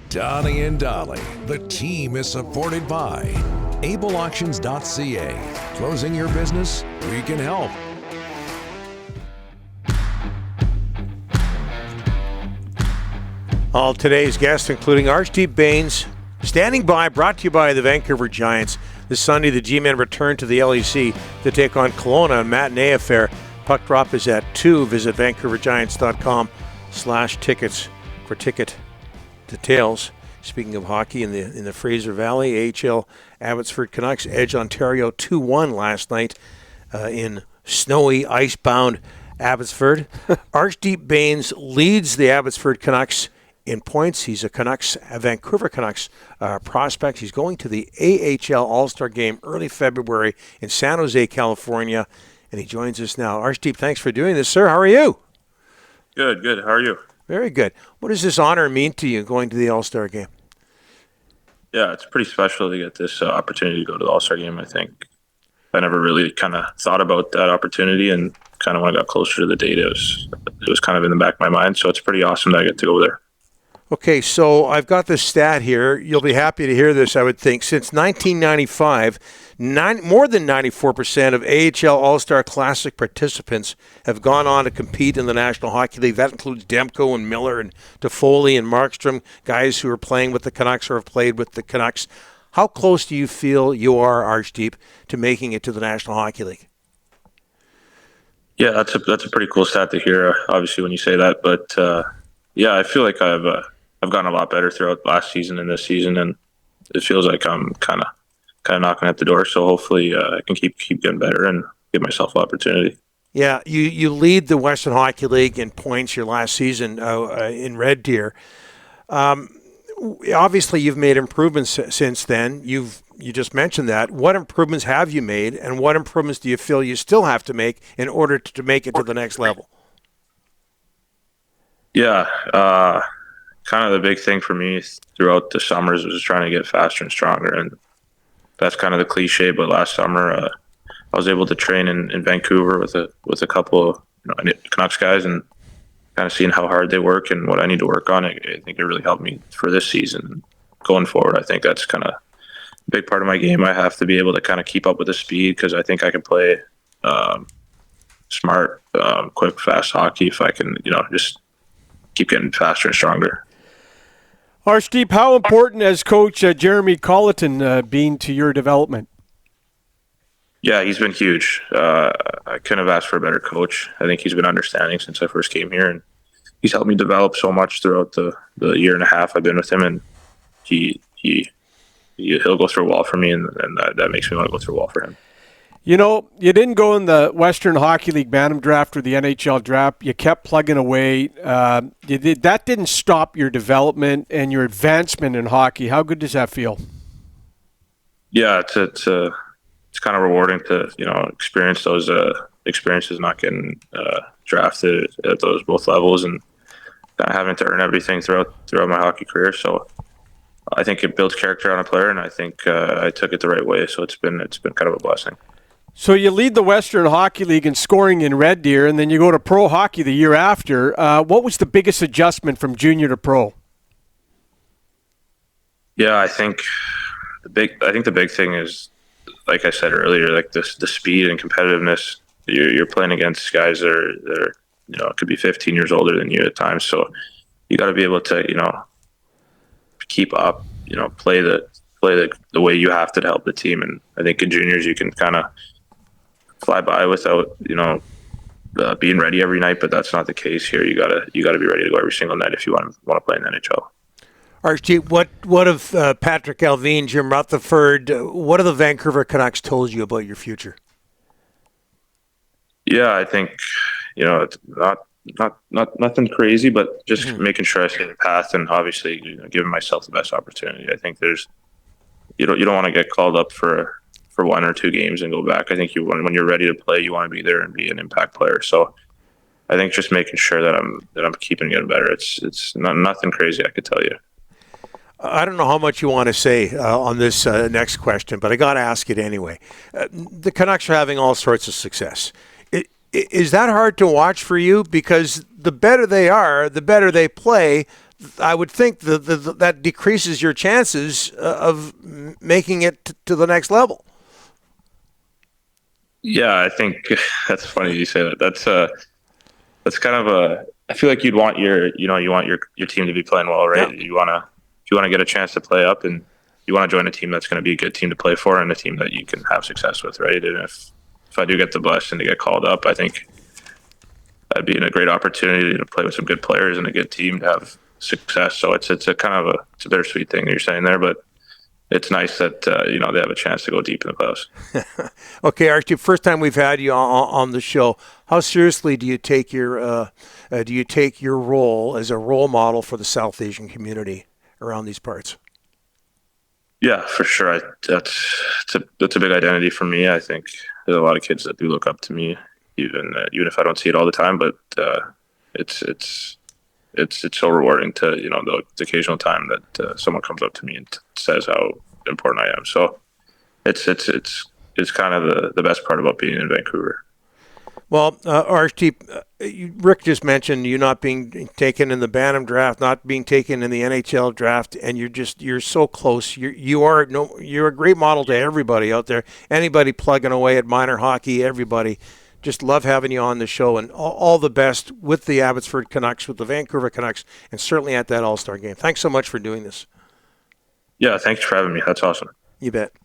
Donnie and Dolly. The team is supported by ableauctions.ca. Closing your business? We can help. All today's guests, including Arshdeep Bains, standing by, brought to you by the Vancouver Giants. This Sunday, the G-Men return to the LEC to take on Kelowna, a matinee affair. Puck drop is at 2. Visit vancouvergiants.com/tickets for ticket details. Speaking of hockey, in the Fraser Valley, AHL Abbotsford Canucks edge Ontario 2-1 last night in snowy, icebound Abbotsford. Arshdeep Bains leads the Abbotsford Canucks in points. He's a Vancouver Canucks prospect. He's going to the AHL All Star Game early February in San Jose, California, and he joins us now. Arshdeep, thanks for doing this, sir. How are you? Good. How are you? Very good. What does this honor mean to you, going to the All Star Game? Yeah, it's pretty special to get this opportunity to go to the All Star Game. I think I never really kind of thought about that opportunity, and kind of when I got closer to the date, it was kind of in the back of my mind. So it's pretty awesome that I get to go there. Okay, so I've got this stat here. You'll be happy to hear this, I would think. Since 1995, more than 94% of AHL All-Star Classic participants have gone on to compete in the National Hockey League. That includes Demko and Miller and Toffoli and Markstrom, guys who are playing with the Canucks or have played with the Canucks. How close do you feel you are, Arshdeep, to making it to the National Hockey League? Yeah, that's a pretty cool stat to hear, obviously, when you say that. But, yeah, I feel like I've gotten a lot better throughout last season and this season, and it feels like I'm kind of knocking at the door. So hopefully I can keep getting better and give myself an opportunity. Yeah, you lead the Western Hockey League in points your last season in Red Deer. Obviously, you've made improvements since then. You just mentioned that. What improvements have you made, and what improvements do you feel you still have to make in order to make it to the next level? Yeah, kind of the big thing for me throughout the summers was trying to get faster and stronger, and that's kind of the cliche. But last summer, I was able to train in Vancouver with a couple of Canucks guys, and kind of seeing how hard they work and what I need to work on. I think it really helped me for this season. Going forward, I think that's kind of a big part of my game. I have to be able to kind of keep up with the speed, because I think I can play smart, quick, fast hockey if I can, just keep getting faster and stronger. Arshdeep, how important has Coach Jeremy Colleton been to your development? Yeah, he's been huge. I couldn't have asked for a better coach. I think he's been understanding since I first came here, and he's helped me develop so much throughout the year and a half I've been with him, and he'll go through a wall for me, and that makes me want to go through a wall for him. You know, you didn't go in the Western Hockey League Bantam draft or the NHL draft. You kept plugging away. That didn't stop your development and your advancement in hockey. How good does that feel? Yeah, it's kind of rewarding to experience those experiences, not getting drafted at those both levels, and kind of having to earn everything throughout my hockey career. So I think it builds character on a player, and I think I took it the right way. So it's been kind of a blessing. So you lead the Western Hockey League in scoring in Red Deer, and then you go to pro hockey the year after. What was the biggest adjustment from junior to pro? Yeah, I think the big thing is, like I said earlier, like the speed and competitiveness. You're playing against guys that are could be 15 years older than you at times. So you got to be able to keep up, play the way you have to help the team. And I think in juniors you can kind of fly by without being ready every night, but that's not the case here. You gotta be ready to go every single night if you want to play in the NHL. Archie, what of Patrick Alvin, Jim Rutherford? What have the Vancouver Canucks told you about your future? Yeah, I think it's not nothing crazy, but just making sure I stay on the path, and obviously giving myself the best opportunity. I think there's you don't want to get called up for 1 or 2 games and go back. I think when you're ready to play, you want to be there and be an impact player. So I think just making sure that I'm keeping getting better. It's nothing crazy, I could tell you. I don't know how much you want to say on this next question, but I got to ask it anyway. The Canucks are having all sorts of success. Is that hard to watch for you? Because the better they are, the better they play, I would think that decreases your chances of making it to the next level. Yeah, I think that's funny you say that. That's kind of a. I feel like you'd want your team to be playing well, right? Yeah. You want to get a chance to play up, and you want to join a team that's going to be a good team to play for and a team that you can have success with, right? And if I do get the blessing to get called up, I think I'd be in a great opportunity to play with some good players and a good team to have success. So it's a kind of it's a bittersweet thing that you're saying there, but it's nice that they have a chance to go deep in the playoffs. Okay, Archie, first time we've had you on the show. How seriously do you take your role as a role model for the South Asian community around these parts? Yeah, for sure. That's a big identity for me. I think there's a lot of kids that do look up to me, even if I don't see it all the time. But it's so rewarding to the occasional time that someone comes up to me and says how important I am. So it's kind of the best part about being in Vancouver. Well, Arshdeep, Rick just mentioned you not being taken in the Bantam draft, not being taken in the NHL draft, and you're so close. You're a great model to everybody out there. Anybody plugging away at minor hockey, everybody. Just love having you on the show, and all the best with the Abbotsford Canucks, with the Vancouver Canucks, and certainly at that All Star Game. Thanks so much for doing this. Yeah, thanks for having me. That's awesome. You bet.